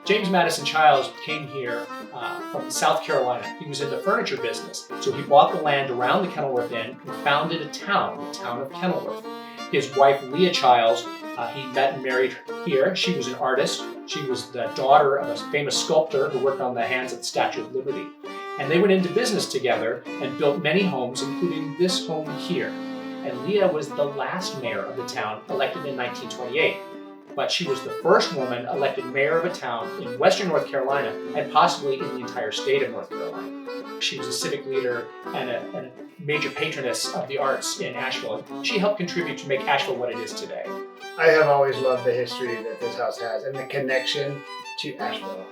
James Madison Chiles came here from South Carolina. He was in the furniture business, so he bought the land around the Kenilworth Inn and founded the town of Kenilworth. His wife, Leah Chiles, he met and married here. She was an artist. She was the daughter of a famous sculptor who worked on the hands of the Statue of Liberty. And they went into business together and built many homes, including this home here. And Leah was the last mayor of the town, elected in 1928. But she was the first woman elected mayor of a town in western North Carolina and possibly in the entire state of North Carolina. She was a civic leader and a major patroness of the arts in Asheville. She helped contribute to make Asheville what it is today. I have always loved the history that this house has and the connection to Asheville.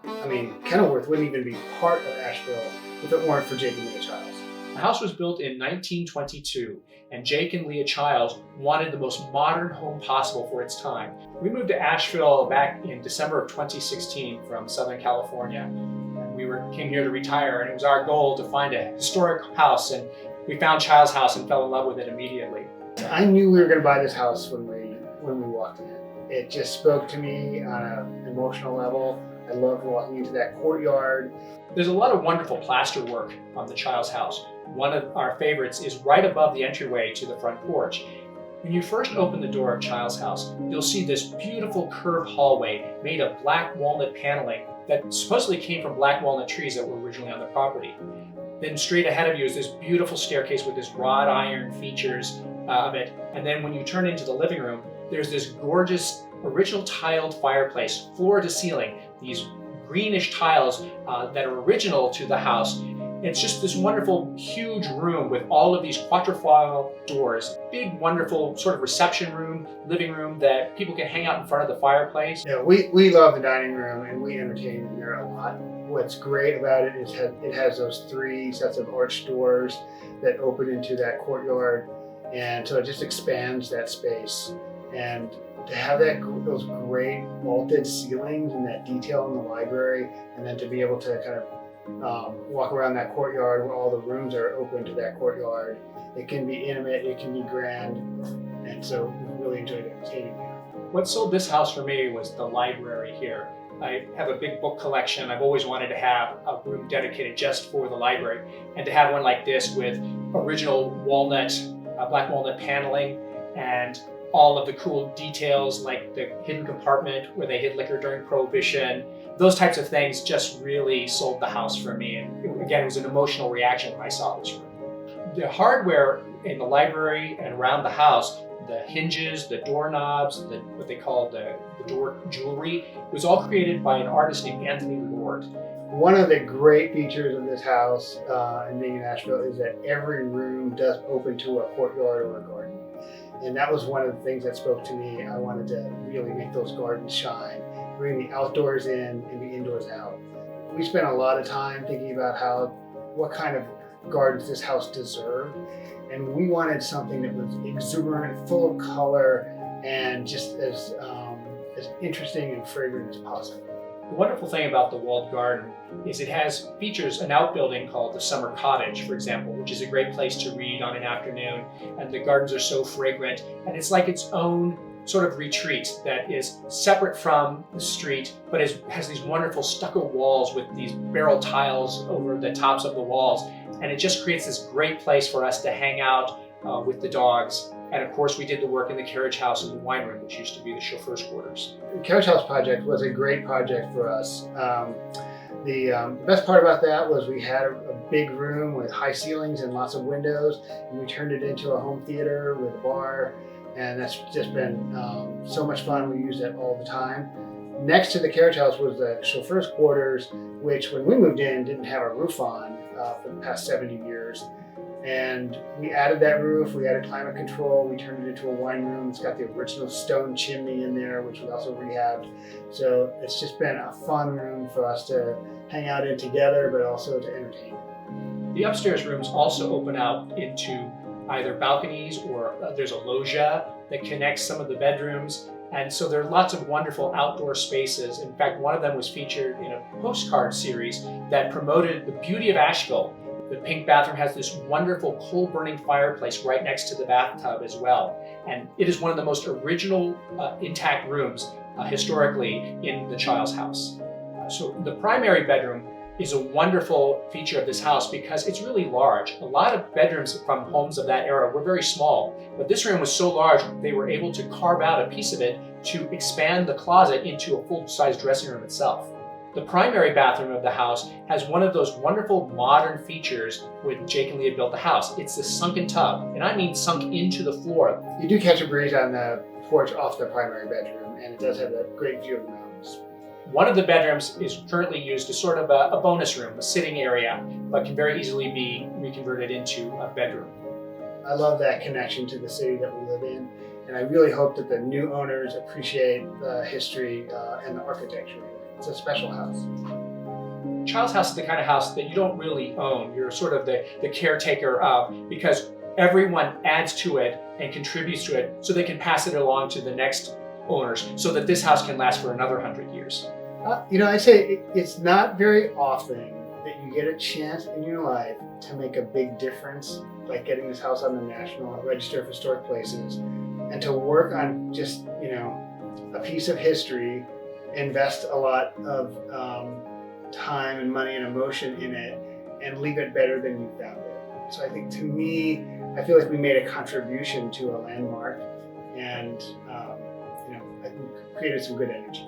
I mean, Kenilworth wouldn't even be part of Asheville if it weren't for Jake and Leah Chiles. The house was built in 1922, and Jake and Leah Chiles wanted the most modern home possible for its time. We moved to Asheville back in December of 2016 from Southern California. And we came here to retire, and it was our goal to find a historic house, and we found Chiles' house and fell in love with it immediately. I knew we were going to buy this house when we walked in. It just spoke to me on an emotional level. I loved walking into that courtyard. There's a lot of wonderful plaster work on the Chiles house. One of our favorites is right above the entryway to the front porch. When you first open the door of Chiles' house, you'll see this beautiful curved hallway made of black walnut paneling that supposedly came from black walnut trees that were originally on the property. Then straight ahead of you is this beautiful staircase with this wrought iron features of it. And then when you turn into the living room, there's this gorgeous original tiled fireplace, floor to ceiling, these greenish tiles that are original to the house. It's just this wonderful, huge room with all of these quatrefoil doors. Big, wonderful sort of reception room, living room that people can hang out in front of the fireplace. Yeah, we love the dining room and we entertain in there a lot. What's great about it is it has those 3 sets of arched doors that open into that courtyard, and so it just expands that space. And to have those great vaulted ceilings and that detail in the library, and then to be able to kind of walk around that courtyard where all the rooms are open to that courtyard. It can be intimate, it can be grand, and so we really enjoyed entertaining here. What sold this house for me was the library here. I have a big book collection. I've always wanted to have a room dedicated just for the library, and to have one like this with original black walnut paneling and all of the cool details like the hidden compartment where they hid liquor during Prohibition. Those types of things just really sold the house for me. And again, it was an emotional reaction when I saw this room. The hardware in the library and around the house, the hinges, the doorknobs, what they call the door jewelry, was all created by an artist named Anthony Lord. One of the great features of this house and being in Asheville is that every room does open to a courtyard or a garden. And that was one of the things that spoke to me. I wanted to really make those gardens shine, bring the outdoors in and the indoors out. We spent a lot of time thinking about what kind of gardens this house deserved. And we wanted something that was exuberant, full of color, and just as interesting and fragrant as possible. The wonderful thing about the walled garden is it features an outbuilding called the Summer Cottage, for example, which is a great place to read on an afternoon, and the gardens are so fragrant, and it's like its own sort of retreat that is separate from the street, but has these wonderful stucco walls with these barrel tiles over the tops of the walls, and it just creates this great place for us to hang out with the dogs. And of course, we did the work in the carriage house and the wine room, which used to be the chauffeur's quarters. The carriage house project was a great project for us. The best part about that was we had a big room with high ceilings and lots of windows, and we turned it into a home theater with a bar, and that's just been so much fun. We use that all the time. Next to the carriage house was the chauffeur's quarters, which when we moved in didn't have a roof on for the past 70 years. And we added that roof, we added climate control, we turned it into a wine room. It's got the original stone chimney in there, which we also rehabbed. So it's just been a fun room for us to hang out in together, but also to entertain. The upstairs rooms also open out into either balconies or there's a loggia that connects some of the bedrooms. And so there are lots of wonderful outdoor spaces. In fact, one of them was featured in a postcard series that promoted the beauty of Asheville. The pink bathroom has this wonderful coal-burning fireplace right next to the bathtub as well. And it is one of the most original intact rooms historically in the Chiles house. So the primary bedroom is a wonderful feature of this house because it's really large. A lot of bedrooms from homes of that era were very small, but this room was so large they were able to carve out a piece of it to expand the closet into a full-size dressing room itself. The primary bathroom of the house has one of those wonderful modern features when Jake and Leah built the house. It's the sunken tub, and I mean sunk into the floor. You do catch a breeze on the porch off the primary bedroom, and it does have a great view of the mountains. One of the bedrooms is currently used as sort of a bonus room, a sitting area, but can very easily be reconverted into a bedroom. I love that connection to the city that we live in, and I really hope that the new owners appreciate the history and the architecture. It's a special house. Chiles house is the kind of house that you don't really own. You're sort of the caretaker of, because everyone adds to it and contributes to it so they can pass it along to the next owners so that this house can last for another 100 years. I say it's not very often that you get a chance in your life to make a big difference, like getting this house on the National Register of Historic Places, and to work on just, a piece of history, invest a lot of time and money and emotion in it, and leave it better than you found it. So I think, to me, I feel like we made a contribution to a landmark, and I think created some good energy.